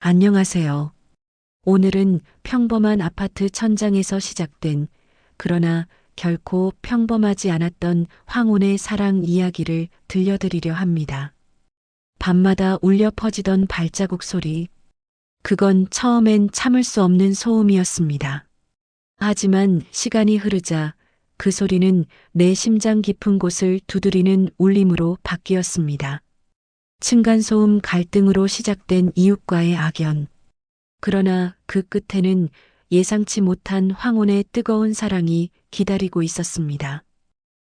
안녕하세요. 오늘은 평범한 아파트 천장에서 시작된, 그러나 결코 평범하지 않았던 황혼의 사랑 이야기를 들려드리려 합니다. 밤마다 울려 퍼지던 발자국 소리. 그건 처음엔 참을 수 없는 소음이었습니다. 하지만 시간이 흐르자 그 소리는 내 심장 깊은 곳을 두드리는 울림으로 바뀌었습니다. 층간소음 갈등으로 시작된 이웃과의 악연. 그러나 그 끝에는 예상치 못한 황혼의 뜨거운 사랑이 기다리고 있었습니다.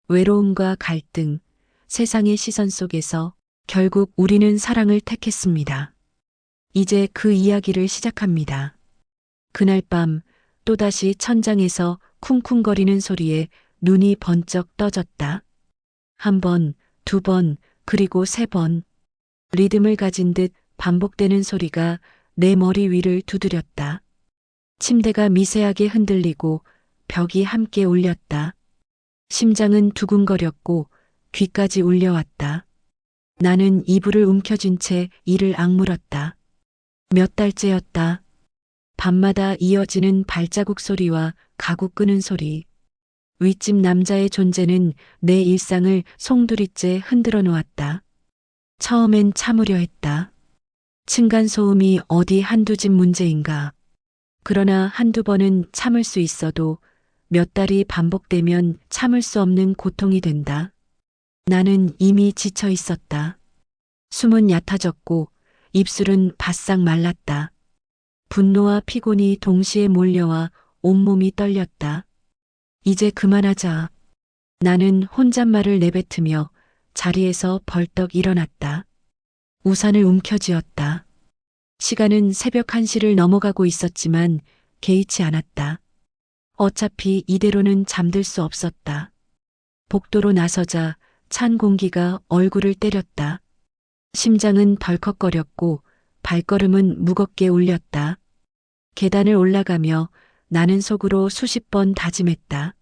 외로움과 갈등, 세상의 시선 속에서 결국 우리는 사랑을 택했습니다. 이제 그 이야기를 시작합니다. 그날 밤 또다시 천장에서 쿵쿵거리는 소리에 눈이 번쩍 떠졌다. 한 번, 두 번, 그리고 세 번. 리듬을 가진 듯 반복되는 소리가 내 머리 위를 두드렸다. 침대가 미세하게 흔들리고 벽이 함께 울렸다. 심장은 두근거렸고 귀까지 울려왔다. 나는 이불을 움켜쥔 채 이를 악물었다. 몇 달째였다. 밤마다 이어지는 발자국 소리와 가구 끄는 소리. 윗집 남자의 존재는 내 일상을 송두리째 흔들어 놓았다. 처음엔 참으려 했다. 층간소음이 어디 한두 집 문제인가. 그러나 한두 번은 참을 수 있어도 몇 달이 반복되면 참을 수 없는 고통이 된다. 나는 이미 지쳐 있었다. 숨은 얕아졌고 입술은 바싹 말랐다. 분노와 피곤이 동시에 몰려와 온몸이 떨렸다. 이제 그만하자. 나는 혼잣말을 내뱉으며 자리에서 벌떡 일어났다. 우산을 움켜쥐었다. 시간은 새벽 1시를 넘어가고 있었지만 개의치 않았다. 어차피 이대로는 잠들 수 없었다. 복도로 나서자 찬 공기가 얼굴을 때렸다. 심장은 덜컥거렸고 발걸음은 무겁게 울렸다. 계단을 올라가며 나는 속으로 수십 번 다짐했다.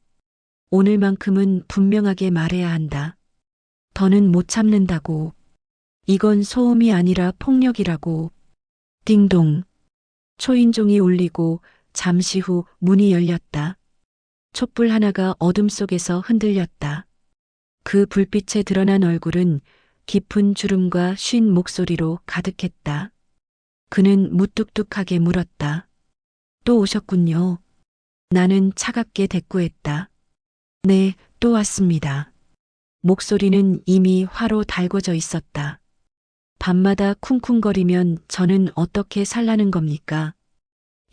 오늘만큼은 분명하게 말해야 한다. 더는 못 참는다고. 이건 소음이 아니라 폭력이라고. 띵동. 초인종이 울리고 잠시 후 문이 열렸다. 촛불 하나가 어둠 속에서 흔들렸다. 그 불빛에 드러난 얼굴은 깊은 주름과 쉰 목소리로 가득했다. 그는 무뚝뚝하게 물었다. 또 오셨군요. 나는 차갑게 대꾸했다. 네, 또 왔습니다. 목소리는 이미 화로 달궈져 있었다. 밤마다 쿵쿵거리면 저는 어떻게 살라는 겁니까?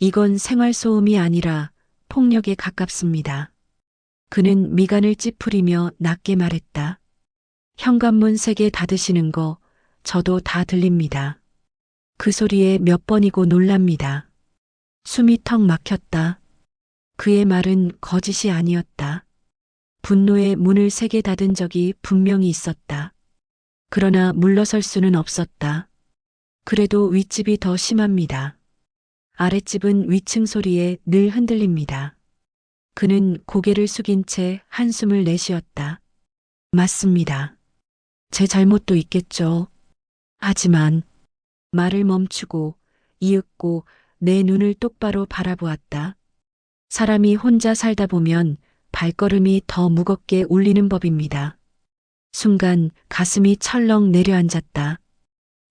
이건 생활소음이 아니라 폭력에 가깝습니다. 그는 미간을 찌푸리며 낮게 말했다. 현관문 3개 닫으시는 거 저도 다 들립니다. 그 소리에 몇 번이고 놀랍니다. 숨이 턱 막혔다. 그의 말은 거짓이 아니었다. 분노에 문을 3개 닫은 적이 분명히 있었다. 그러나 물러설 수는 없었다. 그래도 윗집이 더 심합니다. 아랫집은 위층 소리에 늘 흔들립니다. 그는 고개를 숙인 채 한숨을 내쉬었다. 맞습니다. 제 잘못도 있겠죠. 하지만 말을 멈추고 이윽고 내 눈을 똑바로 바라보았다. 사람이 혼자 살다 보면 발걸음이 더 무겁게 울리는 법입니다. 순간 가슴이 철렁 내려앉았다.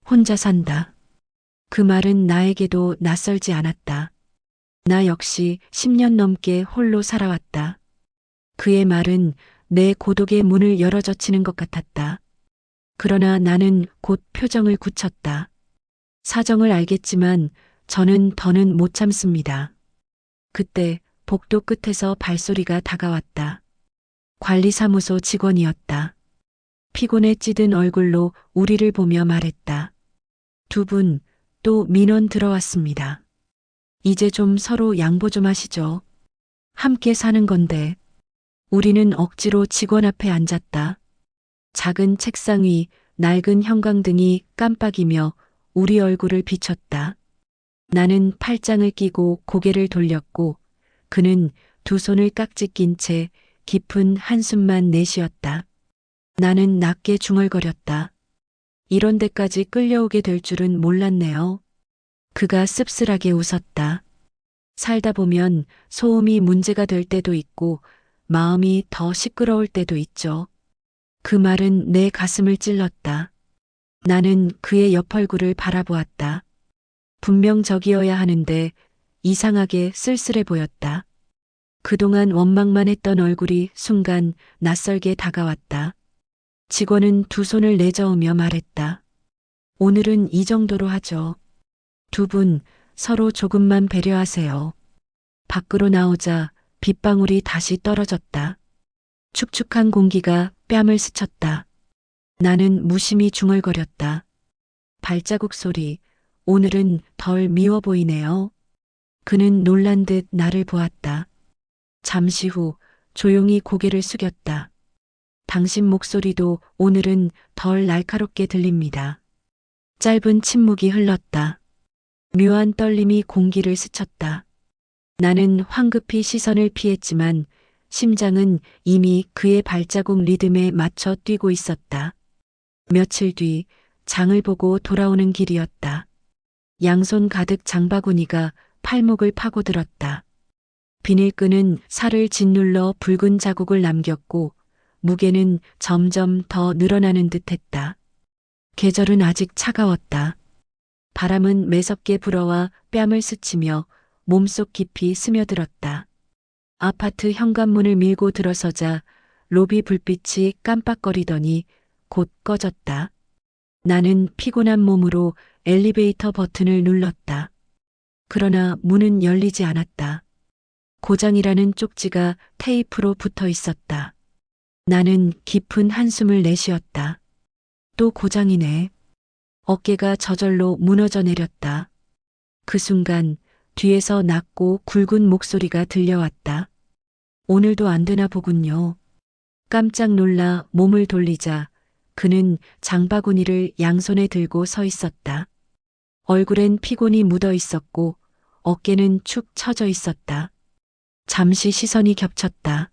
혼자 산다. 그 말은 나에게도 낯설지 않았다. 나 역시 10년 넘게 홀로 살아왔다. 그의 말은 내 고독의 문을 열어젖히는 것 같았다. 그러나 나는 곧 표정을 굳혔다. 사정을 알겠지만 저는 더는 못 참습니다. 그때 복도 끝에서 발소리가 다가왔다. 관리사무소 직원이었다. 피곤에 찌든 얼굴로 우리를 보며 말했다. 두 분 또 민원 들어왔습니다. 이제 좀 서로 양보 좀 하시죠. 함께 사는 건데. 우리는 억지로 직원 앞에 앉았다. 작은 책상 위 낡은 형광등이 깜빡이며 우리 얼굴을 비췄다. 나는 팔짱을 끼고 고개를 돌렸고 그는 두 손을 깍지 낀 채 깊은 한숨만 내쉬었다. 나는 낮게 중얼거렸다. 이런 데까지 끌려오게 될 줄은 몰랐네요. 그가 씁쓸하게 웃었다. 살다 보면 소음이 문제가 될 때도 있고 마음이 더 시끄러울 때도 있죠. 그 말은 내 가슴을 찔렀다. 나는 그의 옆얼굴을 바라보았다. 분명적이어야 하는데 이상하게 쓸쓸해 보였다. 그동안 원망만 했던 얼굴이 순간 낯설게 다가왔다. 직원은 두 손을 내저으며 말했다. 오늘은 이 정도로 하죠. 두 분 서로 조금만 배려하세요. 밖으로 나오자 빗방울이 다시 떨어졌다. 축축한 공기가 뺨을 스쳤다. 나는 무심히 중얼거렸다. 발자국 소리, 오늘은 덜 미워 보이네요. 그는 놀란 듯 나를 보았다. 잠시 후 조용히 고개를 숙였다. 당신 목소리도 오늘은 덜 날카롭게 들립니다. 짧은 침묵이 흘렀다. 묘한 떨림이 공기를 스쳤다. 나는 황급히 시선을 피했지만 심장은 이미 그의 발자국 리듬에 맞춰 뛰고 있었다. 며칠 뒤 장을 보고 돌아오는 길이었다. 양손 가득 장바구니가 팔목을 파고들었다. 비닐끈은 살을 짓눌러 붉은 자국을 남겼고 무게는 점점 더 늘어나는 듯했다. 계절은 아직 차가웠다. 바람은 매섭게 불어와 뺨을 스치며 몸속 깊이 스며들었다. 아파트 현관문을 밀고 들어서자 로비 불빛이 깜빡거리더니 곧 꺼졌다. 나는 피곤한 몸으로 엘리베이터 버튼을 눌렀다. 그러나 문은 열리지 않았다. 고장이라는 쪽지가 테이프로 붙어 있었다. 나는 깊은 한숨을 내쉬었다. 또 고장이네. 어깨가 저절로 무너져 내렸다. 그 순간 뒤에서 낮고 굵은 목소리가 들려왔다. 오늘도 안 되나 보군요. 깜짝 놀라 몸을 돌리자 그는 장바구니를 양손에 들고 서 있었다. 얼굴엔 피곤이 묻어 있었고 어깨는 축 처져 있었다. 잠시 시선이 겹쳤다.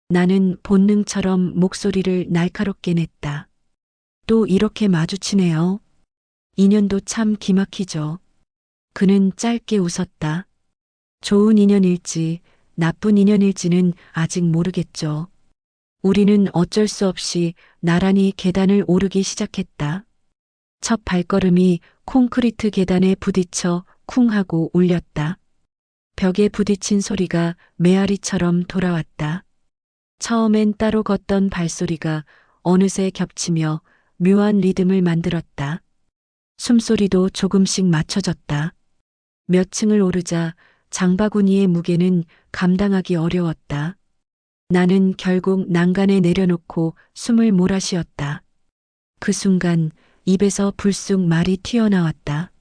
나는 본능처럼 목소리를 날카롭게 냈다. 또 이렇게 마주치네요. 인연도 참 기막히죠. 그는 짧게 웃었다. 좋은 인연일지 나쁜 인연일지는 아직 모르겠죠. 우리는 어쩔 수 없이 나란히 계단을 오르기 시작했다. 첫 발걸음이 콘크리트 계단에 부딪혀 쿵 하고 울렸다. 벽에 부딪힌 소리가 메아리처럼 돌아왔다. 처음엔 따로 걷던 발소리가 어느새 겹치며 묘한 리듬을 만들었다. 숨소리도 조금씩 맞춰졌다. 몇 층을 오르자 장바구니의 무게는 감당하기 어려웠다. 나는 결국 난간에 내려놓고 숨을 몰아쉬었다. 그 순간 입에서 불쑥 말이 튀어나왔다.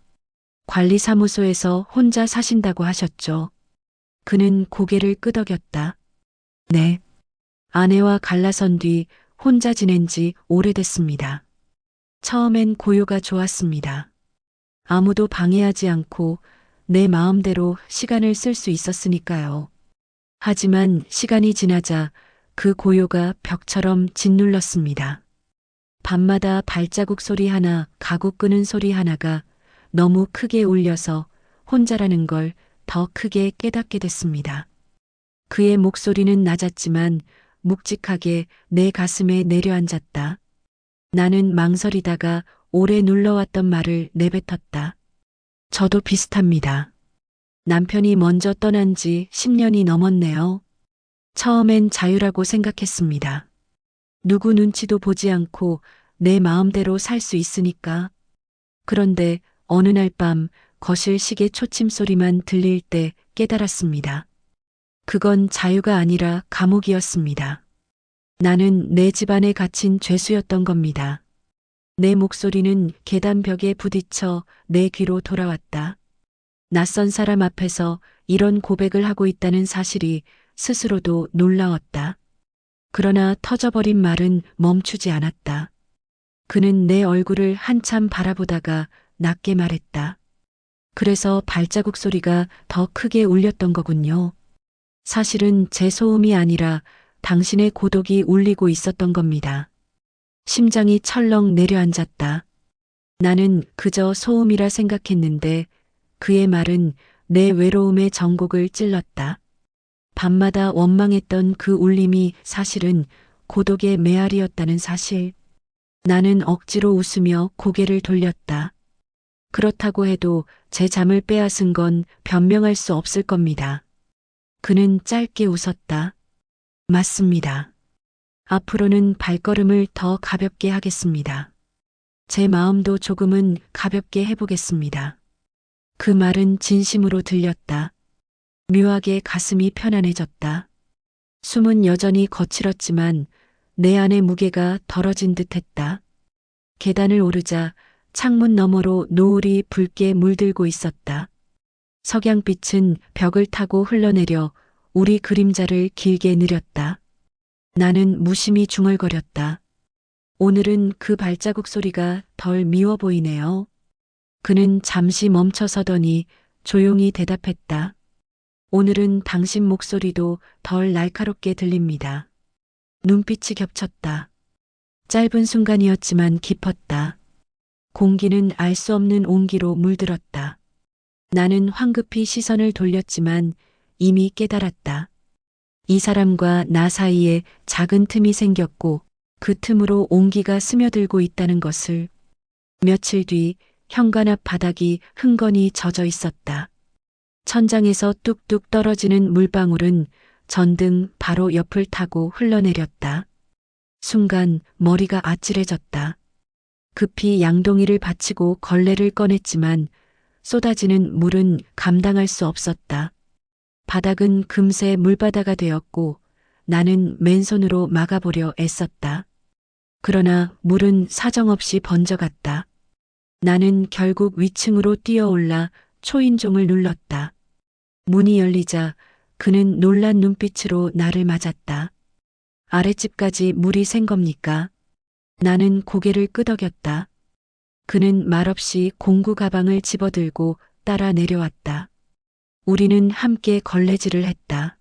관리사무소에서 혼자 사신다고 하셨죠. 그는 고개를 끄덕였다. 네. 아내와 갈라선 뒤 혼자 지낸 지 오래됐습니다. 처음엔 고요가 좋았습니다. 아무도 방해하지 않고 내 마음대로 시간을 쓸 수 있었으니까요. 하지만 시간이 지나자 그 고요가 벽처럼 짓눌렀습니다. 밤마다 발자국 소리 하나, 가구 끄는 소리 하나가 너무 크게 울려서 혼자라는 걸 더 크게 깨닫게 됐습니다. 그의 목소리는 낮았지만 묵직하게 내 가슴에 내려앉았다. 나는 망설이다가 오래 눌러왔던 말을 내뱉었다. 저도 비슷합니다. 남편이 먼저 떠난 지 10년이 넘었네요. 처음엔 자유라고 생각했습니다. 누구 눈치도 보지 않고 내 마음대로 살 수 있으니까. 그런데 어느 날 밤 거실 시계 초침 소리만 들릴 때 깨달았습니다. 그건 자유가 아니라 감옥이었습니다. 나는 내 집안에 갇힌 죄수였던 겁니다. 내 목소리는 계단 벽에 부딪혀 내 귀로 돌아왔다. 낯선 사람 앞에서 이런 고백을 하고 있다는 사실이 스스로도 놀라웠다. 그러나 터져버린 말은 멈추지 않았다. 그는 내 얼굴을 한참 바라보다가 낮게 말했다. 그래서 발자국 소리가 더 크게 울렸던 거군요. 사실은 제 소음이 아니라 당신의 고독이 울리고 있었던 겁니다. 심장이 철렁 내려앉았다. 나는 그저 소음이라 생각했는데 그의 말은 내 외로움의 전곡을 찔렀다. 밤마다 원망했던 그 울림이 사실은 고독의 메아리였다는 사실. 나는 억지로 웃으며 고개를 돌렸다. 그렇다고 해도 제 잠을 빼앗은 건 변명할 수 없을 겁니다. 그는 짧게 웃었다. 맞습니다. 앞으로는 발걸음을 더 가볍게 하겠습니다. 제 마음도 조금은 가볍게 해보겠습니다. 그 말은 진심으로 들렸다. 묘하게 가슴이 편안해졌다. 숨은 여전히 거칠었지만 내 안의 무게가 덜어진 듯했다. 계단을 오르자 창문 너머로 노을이 붉게 물들고 있었다. 석양빛은 벽을 타고 흘러내려 우리 그림자를 길게 느렸다. 나는 무심히 중얼거렸다. 오늘은 그 발자국 소리가 덜 미워 보이네요. 그는 잠시 멈춰서더니 조용히 대답했다. 오늘은 당신 목소리도 덜 날카롭게 들립니다. 눈빛이 겹쳤다. 짧은 순간이었지만 깊었다. 공기는 알 수 없는 온기로 물들었다. 나는 황급히 시선을 돌렸지만 이미 깨달았다. 이 사람과 나 사이에 작은 틈이 생겼고 그 틈으로 온기가 스며들고 있다는 것을. 며칠 뒤 현관 앞 바닥이 흥건히 젖어 있었다. 천장에서 뚝뚝 떨어지는 물방울은 전등 바로 옆을 타고 흘러내렸다. 순간 머리가 아찔해졌다. 급히 양동이를 받치고 걸레를 꺼냈지만 쏟아지는 물은 감당할 수 없었다. 바닥은 금세 물바다가 되었고 나는 맨손으로 막아보려 애썼다. 그러나 물은 사정없이 번져갔다. 나는 결국 위층으로 뛰어올라 초인종을 눌렀다. 문이 열리자 그는 놀란 눈빛으로 나를 맞았다. 아랫집까지 물이 샌 겁니까? 나는 고개를 끄덕였다. 그는 말없이 공구 가방을 집어들고 따라 내려왔다. 우리는 함께 걸레질을 했다.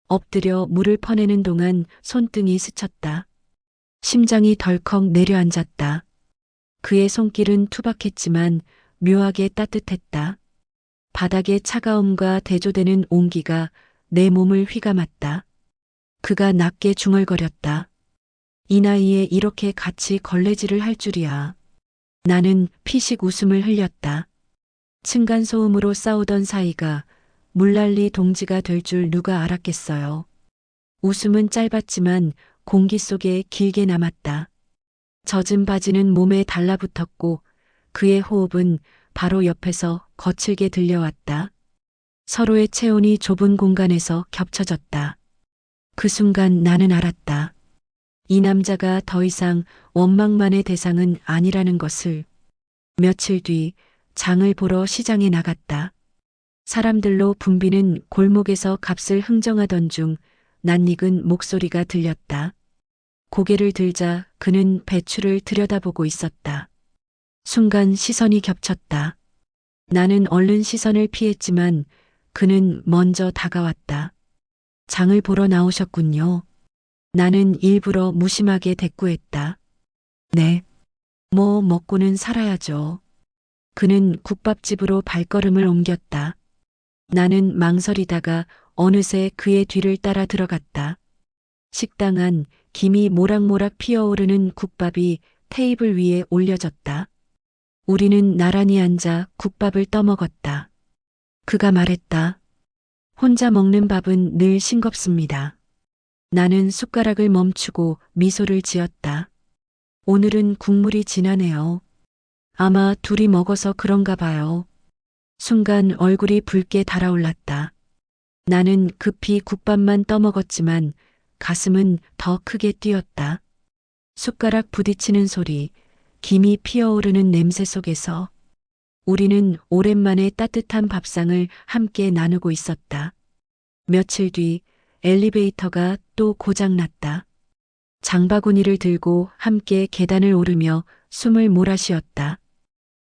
엎드려 물을 퍼내는 동안 손등이 스쳤다. 심장이 덜컥 내려앉았다. 그의 손길은 투박했지만 묘하게 따뜻했다. 바닥의 차가움과 대조되는 온기가 내 몸을 휘감았다. 그가 낮게 중얼거렸다. 이 나이에 이렇게 같이 걸레질을 할 줄이야. 나는 피식 웃음을 흘렸다. 층간소음으로 싸우던 사이가 물난리 동지가 될 줄 누가 알았겠어요. 웃음은 짧았지만 공기 속에 길게 남았다. 젖은 바지는 몸에 달라붙었고 그의 호흡은 바로 옆에서 거칠게 들려왔다. 서로의 체온이 좁은 공간에서 겹쳐졌다. 그 순간 나는 알았다. 이 남자가 더 이상 원망만의 대상은 아니라는 것을. 며칠 뒤 장을 보러 시장에 나갔다. 사람들로 붐비는 골목에서 값을 흥정하던 중 낯익은 목소리가 들렸다. 고개를 들자 그는 배추를 들여다보고 있었다. 순간 시선이 겹쳤다. 나는 얼른 시선을 피했지만 그는 먼저 다가왔다. 장을 보러 나오셨군요. 나는 일부러 무심하게 대꾸했다. 네. 뭐 먹고는 살아야죠. 그는 국밥집으로 발걸음을 옮겼다. 나는 망설이다가 어느새 그의 뒤를 따라 들어갔다. 식당 안 김이 모락모락 피어오르는 국밥이 테이블 위에 올려졌다. 우리는 나란히 앉아 국밥을 떠먹었다. 그가 말했다. 혼자 먹는 밥은 늘 싱겁습니다. 나는 숟가락을 멈추고 미소를 지었다. 오늘은 국물이 진하네요. 아마 둘이 먹어서 그런가 봐요. 순간 얼굴이 붉게 달아올랐다. 나는 급히 국밥만 떠먹었지만 가슴은 더 크게 뛰었다. 숟가락 부딪히는 소리, 김이 피어오르는 냄새 속에서 우리는 오랜만에 따뜻한 밥상을 함께 나누고 있었다. 며칠 뒤 엘리베이터가 또 고장났다. 장바구니를 들고 함께 계단을 오르며 숨을 몰아쉬었다.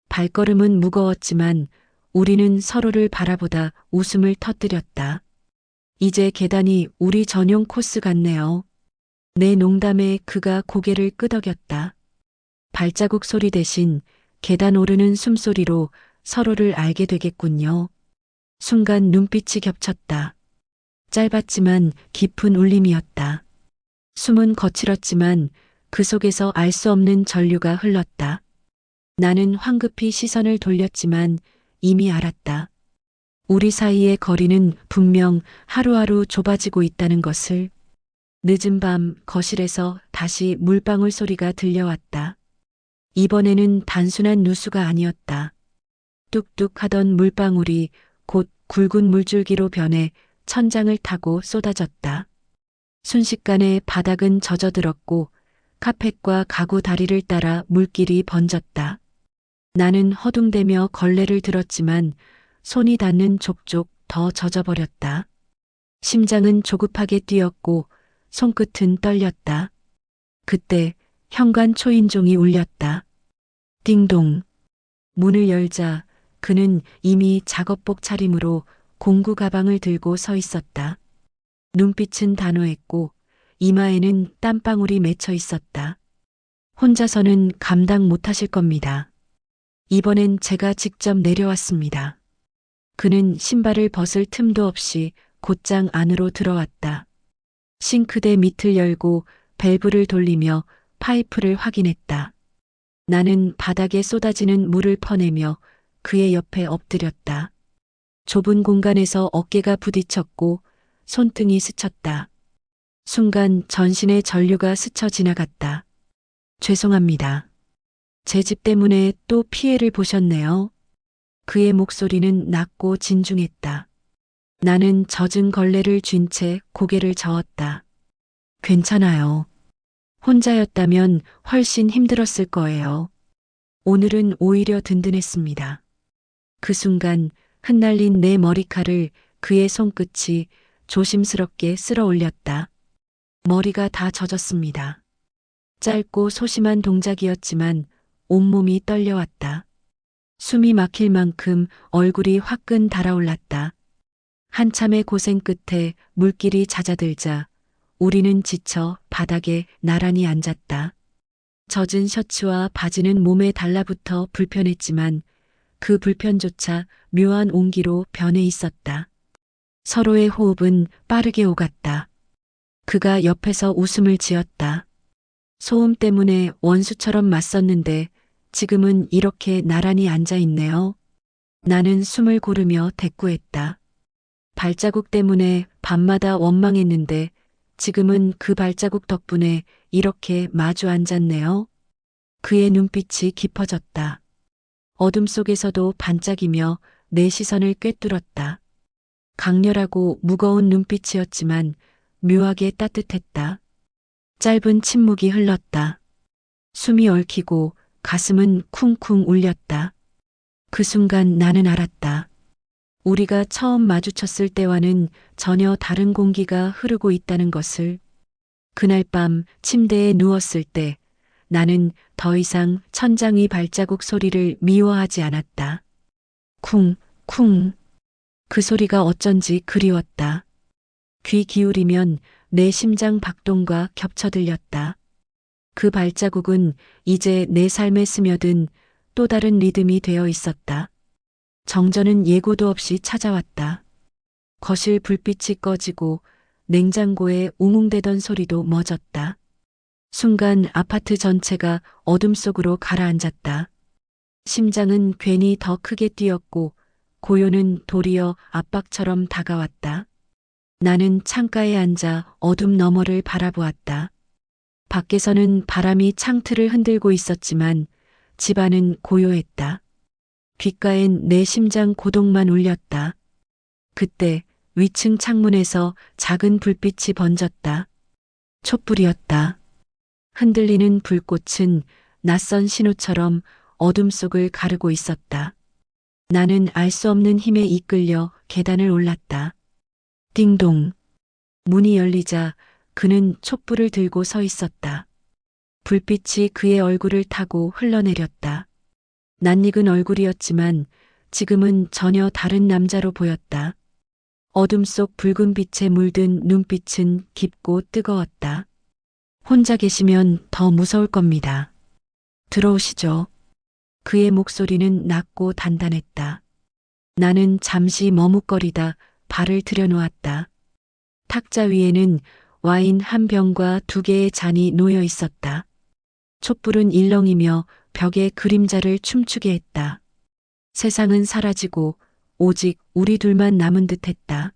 발걸음은 무거웠지만 우리는 서로를 바라보다 웃음을 터뜨렸다. 이제 계단이 우리 전용 코스 같네요. 내 농담에 그가 고개를 끄덕였다. 발자국 소리 대신 계단 오르는 숨소리로 서로를 알게 되겠군요. 순간 눈빛이 겹쳤다. 짧았지만 깊은 울림이었다. 숨은 거칠었지만 그 속에서 알 수 없는 전류가 흘렀다. 나는 황급히 시선을 돌렸지만 이미 알았다. 우리 사이의 거리는 분명 하루하루 좁아지고 있다는 것을. 늦은 밤 거실에서 다시 물방울 소리가 들려왔다. 이번에는 단순한 누수가 아니었다. 뚝뚝 하던 물방울이 곧 굵은 물줄기로 변해 천장을 타고 쏟아졌다. 순식간에 바닥은 젖어들었고 카펫과 가구 다리를 따라 물길이 번졌다. 나는 허둥대며 걸레를 들었지만 손이 닿는 족족 더 젖어버렸다. 심장은 조급하게 뛰었고 손끝은 떨렸다. 그때 현관 초인종이 울렸다. 띵동. 문을 열자 그는 이미 작업복 차림으로 공구 가방을 들고 서 있었다. 눈빛은 단호했고 이마에는 땀방울이 맺혀 있었다. 혼자서는 감당 못하실 겁니다. 이번엔 제가 직접 내려왔습니다. 그는 신발을 벗을 틈도 없이 곧장 안으로 들어왔다. 싱크대 밑을 열고 밸브를 돌리며 파이프를 확인했다. 나는 바닥에 쏟아지는 물을 퍼내며 그의 옆에 엎드렸다. 좁은 공간에서 어깨가 부딪혔고 손등이 스쳤다. 순간 전신의 전류가 스쳐 지나갔다. 죄송합니다. 제 집 때문에 또 피해를 보셨네요. 그의 목소리는 낮고 진중했다. 나는 젖은 걸레를 쥔 채 고개를 저었다. 괜찮아요. 혼자였다면 훨씬 힘들었을 거예요. 오늘은 오히려 든든했습니다. 그 순간 흩날린 내 머리칼을 그의 손끝이 조심스럽게 쓸어 올렸다. 머리가 다 젖었습니다. 짧고 소심한 동작이었지만 온몸이 떨려왔다. 숨이 막힐 만큼 얼굴이 화끈 달아올랐다. 한참의 고생 끝에 물길이 잦아들자 우리는 지쳐 바닥에 나란히 앉았다. 젖은 셔츠와 바지는 몸에 달라붙어 불편했지만 그 불편조차 묘한 온기로 변해 있었다. 서로의 호흡은 빠르게 오갔다. 그가 옆에서 웃음을 지었다. 소음 때문에 원수처럼 맞섰는데 지금은 이렇게 나란히 앉아 있네요. 나는 숨을 고르며 대꾸했다. 발자국 때문에 밤마다 원망했는데 지금은 그 발자국 덕분에 이렇게 마주 앉았네요. 그의 눈빛이 깊어졌다. 어둠 속에서도 반짝이며 내 시선을 꿰뚫었다. 강렬하고 무거운 눈빛이었지만 묘하게 따뜻했다. 짧은 침묵이 흘렀다. 숨이 얽히고 가슴은 쿵쿵 울렸다. 그 순간 나는 알았다. 우리가 처음 마주쳤을 때와는 전혀 다른 공기가 흐르고 있다는 것을. 그날 밤 침대에 누웠을 때 나는 더 이상 천장 위 발자국 소리를 미워하지 않았다. 쿵, 쿵. 그 소리가 어쩐지 그리웠다. 귀 기울이면 내 심장 박동과 겹쳐 들렸다. 그 발자국은 이제 내 삶에 스며든 또 다른 리듬이 되어 있었다. 정전은 예고도 없이 찾아왔다. 거실 불빛이 꺼지고 냉장고에 웅웅대던 소리도 멎었다. 순간 아파트 전체가 어둠 속으로 가라앉았다. 심장은 괜히 더 크게 뛰었고 고요는 도리어 압박처럼 다가왔다. 나는 창가에 앉아 어둠 너머를 바라보았다. 밖에서는 바람이 창틀을 흔들고 있었지만 집 안은 고요했다. 귓가엔 내 심장 고동만 울렸다. 그때 위층 창문에서 작은 불빛이 번졌다. 촛불이었다. 흔들리는 불꽃은 낯선 신호처럼 어둠 속을 가르고 있었다. 나는 알 수 없는 힘에 이끌려 계단을 올랐다. 띵동. 문이 열리자 그는 촛불을 들고 서 있었다. 불빛이 그의 얼굴을 타고 흘러내렸다. 낯익은 얼굴이었지만 지금은 전혀 다른 남자로 보였다. 어둠 속 붉은 빛에 물든 눈빛은 깊고 뜨거웠다. 혼자 계시면 더 무서울 겁니다. 들어오시죠. 그의 목소리는 낮고 단단했다. 나는 잠시 머뭇거리다 발을 들여놓았다. 탁자 위에는 와인 한 병과 2개의 잔이 놓여 있었다. 촛불은 일렁이며 벽에 그림자를 춤추게 했다. 세상은 사라지고 오직 우리 둘만 남은 듯 했다.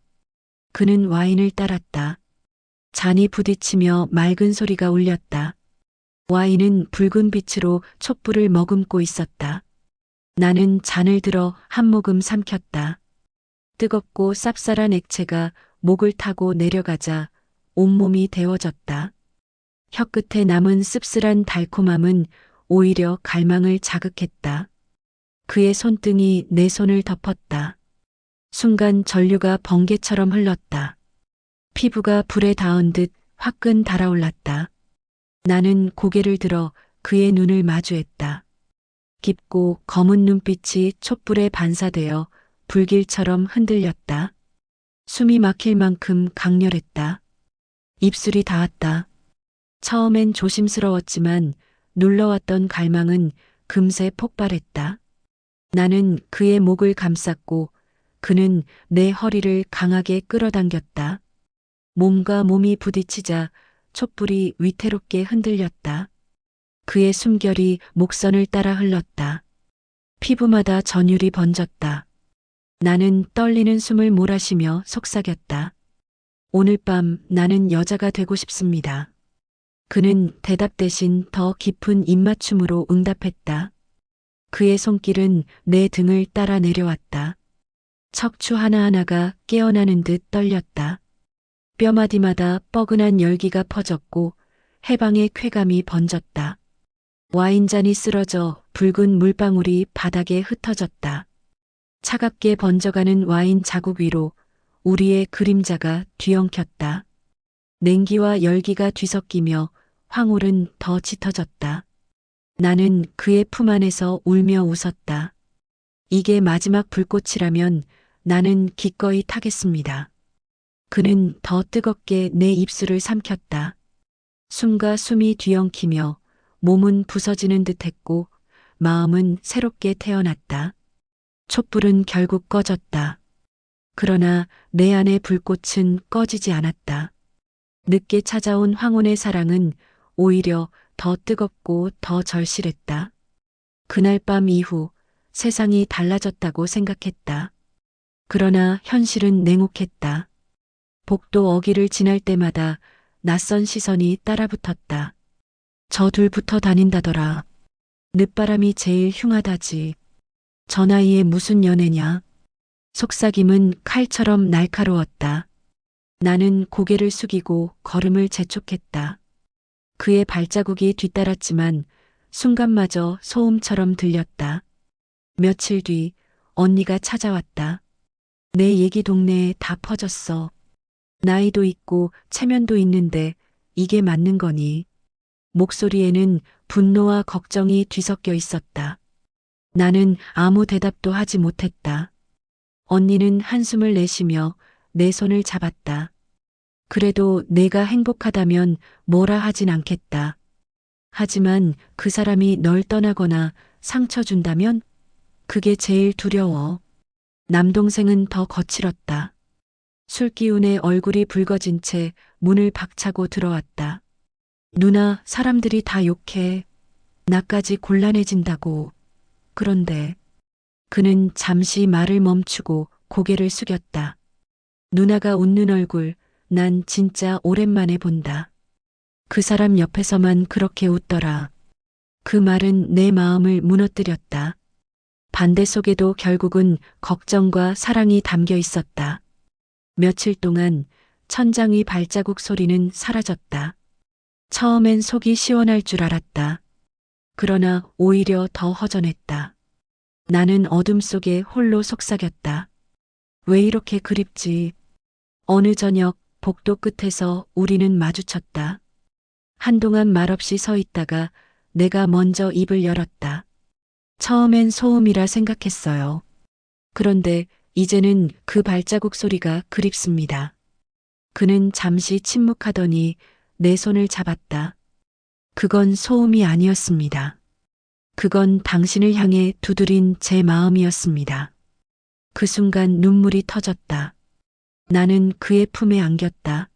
그는 와인을 따랐다. 잔이 부딪히며 맑은 소리가 울렸다. 와인은 붉은 빛으로 촛불을 머금고 있었다. 나는 잔을 들어 한 모금 삼켰다. 뜨겁고 쌉쌀한 액체가 목을 타고 내려가자 온몸이 데워졌다. 혀끝에 남은 씁쓸한 달콤함은 오히려 갈망을 자극했다. 그의 손등이 내 손을 덮었다. 순간 전류가 번개처럼 흘렀다. 피부가 불에 닿은 듯 화끈 달아올랐다. 나는 고개를 들어 그의 눈을 마주했다. 깊고 검은 눈빛이 촛불에 반사되어 불길처럼 흔들렸다. 숨이 막힐 만큼 강렬했다. 입술이 닿았다. 처음엔 조심스러웠지만 눌러왔던 갈망은 금세 폭발했다. 나는 그의 목을 감쌌고 그는 내 허리를 강하게 끌어당겼다. 몸과 몸이 부딪히자 촛불이 위태롭게 흔들렸다. 그의 숨결이 목선을 따라 흘렀다. 피부마다 전율이 번졌다. 나는 떨리는 숨을 몰아쉬며 속삭였다. 오늘 밤 나는 여자가 되고 싶습니다. 그는 대답 대신 더 깊은 입맞춤으로 응답했다. 그의 손길은 내 등을 따라 내려왔다. 척추 하나하나가 깨어나는 듯 떨렸다. 뼈마디마다 뻐근한 열기가 퍼졌고 해방의 쾌감이 번졌다. 와인잔이 쓰러져 붉은 물방울이 바닥에 흩어졌다. 차갑게 번져가는 와인 자국 위로 우리의 그림자가 뒤엉켰다. 냉기와 열기가 뒤섞이며 황홀은 더 짙어졌다. 나는 그의 품 안에서 울며 웃었다. 이게 마지막 불꽃이라면 나는 기꺼이 타겠습니다. 그는 더 뜨겁게 내 입술을 삼켰다. 숨과 숨이 뒤엉키며 몸은 부서지는 듯했고 마음은 새롭게 태어났다. 촛불은 결국 꺼졌다. 그러나 내 안의 불꽃은 꺼지지 않았다. 늦게 찾아온 황혼의 사랑은 오히려 더 뜨겁고 더 절실했다. 그날 밤 이후 세상이 달라졌다고 생각했다. 그러나 현실은 냉혹했다. 복도 어귀를 지날 때마다 낯선 시선이 따라붙었다. 저 둘 붙어 다닌다더라. 늦바람이 제일 흉하다지. 저 나이에 무슨 연애냐. 속삭임은 칼처럼 날카로웠다. 나는 고개를 숙이고 걸음을 재촉했다. 그의 발자국이 뒤따랐지만 순간마저 소음처럼 들렸다. 며칠 뒤 언니가 찾아왔다. 내 얘기 동네에 다 퍼졌어. 나이도 있고 체면도 있는데 이게 맞는 거니? 목소리에는 분노와 걱정이 뒤섞여 있었다. 나는 아무 대답도 하지 못했다. 언니는 한숨을 내쉬며 내 손을 잡았다. 그래도 내가 행복하다면 뭐라 하진 않겠다. 하지만 그 사람이 널 떠나거나 상처 준다면 그게 제일 두려워. 남동생은 더 거칠었다. 술기운에 얼굴이 붉어진 채 문을 박차고 들어왔다. 누나, 사람들이 다 욕해. 나까지 곤란해진다고. 그런데 그는 잠시 말을 멈추고 고개를 숙였다. 누나가 웃는 얼굴, 난 진짜 오랜만에 본다. 그 사람 옆에서만 그렇게 웃더라. 그 말은 내 마음을 무너뜨렸다. 반대 속에도 결국은 걱정과 사랑이 담겨 있었다. 며칠 동안 천장 위 발자국 소리는 사라졌다. 처음엔 속이 시원할 줄 알았다. 그러나 오히려 더 허전했다. 나는 어둠 속에 홀로 속삭였다. 왜 이렇게 그립지? 어느 저녁 복도 끝에서 우리는 마주쳤다. 한동안 말없이 서 있다가 내가 먼저 입을 열었다. 처음엔 소음이라 생각했어요. 그런데 이제는 그 발자국 소리가 그립습니다. 그는 잠시 침묵하더니 내 손을 잡았다. 그건 소음이 아니었습니다. 그건 당신을 향해 두드린 제 마음이었습니다. 그 순간 눈물이 터졌다. 나는 그의 품에 안겼다.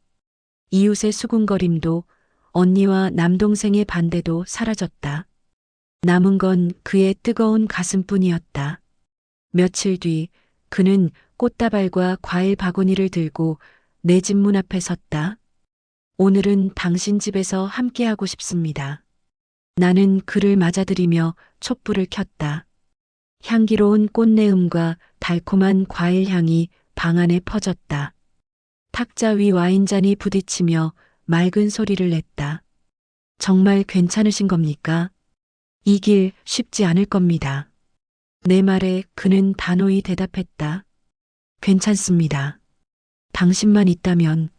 이웃의 수군거림도 언니와 남동생의 반대도 사라졌다. 남은 건 그의 뜨거운 가슴뿐이었다. 며칠 뒤 그는 꽃다발과 과일 바구니를 들고 내 집 문 앞에 섰다. 오늘은 당신 집에서 함께하고 싶습니다. 나는 그를 맞아들이며 촛불을 켰다. 향기로운 꽃내음과 달콤한 과일 향이 방 안에 퍼졌다. 탁자 위 와인잔이 부딪히며 맑은 소리를 냈다. 정말 괜찮으신 겁니까? 이 길 쉽지 않을 겁니다. 내 말에 그는 단호히 대답했다. 괜찮습니다. 당신만 있다면.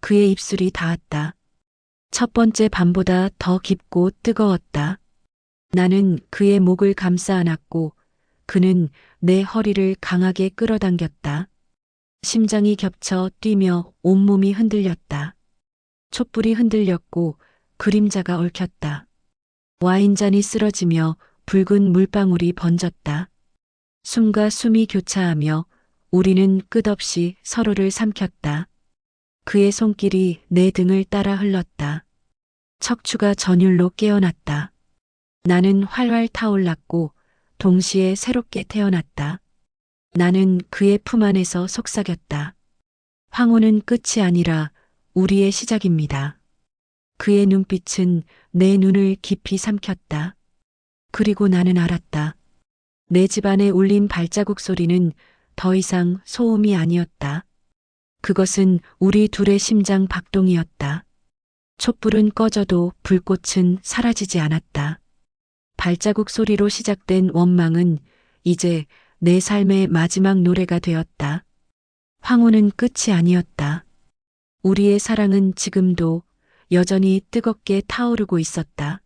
그의 입술이 닿았다. 첫 번째 밤보다 더 깊고 뜨거웠다. 나는 그의 목을 감싸 안았고 그는 내 허리를 강하게 끌어당겼다. 심장이 겹쳐 뛰며 온몸이 흔들렸다. 촛불이 흔들렸고 그림자가 얽혔다. 와인잔이 쓰러지며 붉은 물방울이 번졌다. 숨과 숨이 교차하며 우리는 끝없이 서로를 삼켰다. 그의 손길이 내 등을 따라 흘렀다. 척추가 전율로 깨어났다. 나는 활활 타올랐고 동시에 새롭게 태어났다. 나는 그의 품 안에서 속삭였다. 황혼은 끝이 아니라 우리의 시작입니다. 그의 눈빛은 내 눈을 깊이 삼켰다. 그리고 나는 알았다. 내 집안에 울린 발자국 소리는 더 이상 소음이 아니었다. 그것은 우리 둘의 심장 박동이었다. 촛불은 꺼져도 불꽃은 사라지지 않았다. 발자국 소리로 시작된 원망은 이제 내 삶의 마지막 노래가 되었다. 황혼은 끝이 아니었다. 우리의 사랑은 지금도 여전히 뜨겁게 타오르고 있었다.